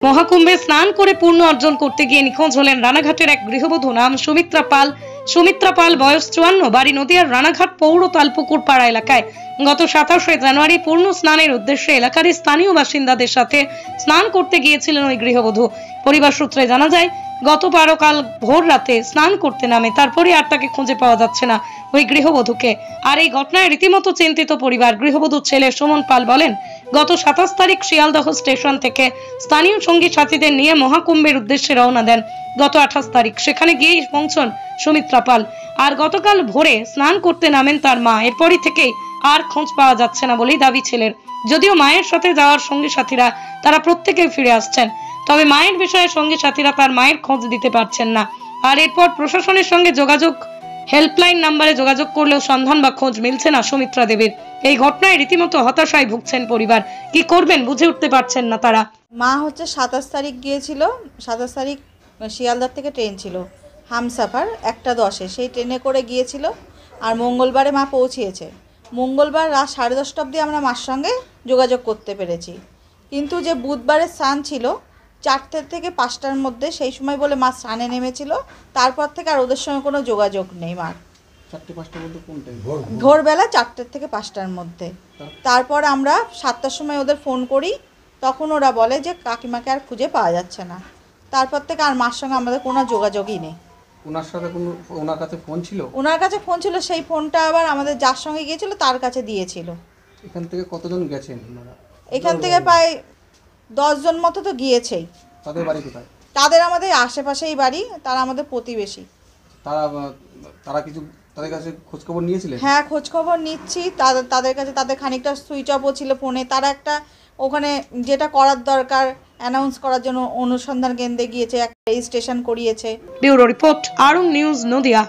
মহাকুম্ভে স্নান করে পূর্ণ অর্জন করতে গিয়ে নিখোঁজ হলেন রানাঘাটের এক গৃহবধূ, নাম সুমিত্রা পাল। সুমিত্রা পাল, বয়স 54, বাড়ি নদিয়ার রানাঘাট পৌর তালপুকুর পাড়া এলাকায়। গত 27শে জানুয়ারি পূর্ণ স্নানের উদ্দেশ্যে এলাকার স্থানীয় বাসিন্দাদের সাথে স্নান করতে গিয়েছিলেন ওই গৃহবধূ। পরিবার সূত্রে জানা যায়, গত 12 কাল ভোর রাতে স্নান করতে নামে, তারপরে আর তাকে খুঁজে পাওয়া যাচ্ছে না ওই গৃহবধূকে। আর এই ঘটনায় রীতিমতো চিন্তিত পরিবার। গৃহবধূর ছেলে সুমন পাল বলেন, গত 27 তারিখ শিয়ালদহ স্টেশন থেকে স্থানীয় সঙ্গী সাথীদের নিয়ে মহাকুম্ভের উদ্দেশ্যে রওনা দেন। গত 28 তারিখ সেখানে গিয়ে পৌঁছন সুমিত্রা পাল। আর গতকাল ভোরে স্নান করতে নামেন তার মা। এরপরই থেকেই আর খোঁজ পাওয়া যাচ্ছে না বলেই দাবি ছেলের। যদিও মায়ের সাথে যাওয়ার সঙ্গী সাথীরা তারা প্রত্যেকেই ফিরে আসছেন, তবে মায়ের বিষয়ে সঙ্গী সাথীরা তার মায়ের খোঁজ দিতে পারছেন না। আর এরপর প্রশাসনের সঙ্গে যোগাযোগ, হেল্পলাইন নাম্বারে যোগাযোগ করলেও সন্ধান বা খোঁজ মিলছে না সুমিত্রা দেবীর। এই ঘটনায় রীতিমতো হতাশায় ভুগছেন পরিবার। কি করবেন বুঝে উঠতে পারছেন না তারা। মা হচ্ছে 27 তারিখ গিয়েছিল। 27 তারিখ শিয়ালদার থেকে ট্রেন ছিল হামসাফার 1:10-এ, সেই ট্রেনে করে গিয়েছিল। আর মঙ্গলবারে মা পৌঁছিয়েছে। মঙ্গলবার রাত 10:30 অবধি আমরা মার সঙ্গে যোগাযোগ করতে পেরেছি। কিন্তু যে বুধবারের স্নান ছিল 4টে থেকে 5টার মধ্যে, সেই সময় বলে মা স্নানে নেমেছিল। তারপর থেকে আর ওদের সঙ্গে কোনো যোগাযোগ নেই মার। 4-5টার মধ্যে কোনটা? ভোরবেলা 4টে থেকে 5টার মধ্যে। তারপর আমরা 7টার সময় ওদের ফোন করি, তখন ওরা বলে যে কাকিমাকে আর খুঁজে পাওয়া যাচ্ছে না। তারপর থেকে আর মার সঙ্গে আমাদের কোনো যোগাযোগই নেই। ওনার সাথে ওনার কাছে ফোন ছিল? ওনার কাছে ফোন ছিল, সেই ফোনটা আবার আমাদের যার সঙ্গে গিয়েছিল তার কাছে দিয়েছিল। এখান থেকে কতজন গেছেন ওনারা? এখান থেকে প্রায় 10 জন মতো তো গিয়েছেই। তাদের বাড়ি কোথায়? তাদের আমাদের আশেপাশেই বাড়ি, তারা আমাদের প্রতিবেশী। তাদের কাছে খোঁজখবর নিয়েছিলেন? হ্যাঁ, খোঁজখবর নিচ্ছি। তাদের কাছে তাদের খানিকটা সুইচ অফও ছিল ফোনে। তারা একটা ওখানে যেটা করার দরকার অ্যানাউন্স করার জন্য অনুসন্ধান কেন্দ্রে গিয়েছে, একটা রেজিস্ট্রেশন করিয়েছে। ব্যুরো রিপোর্ট, আরং নিউজ, নদিয়া।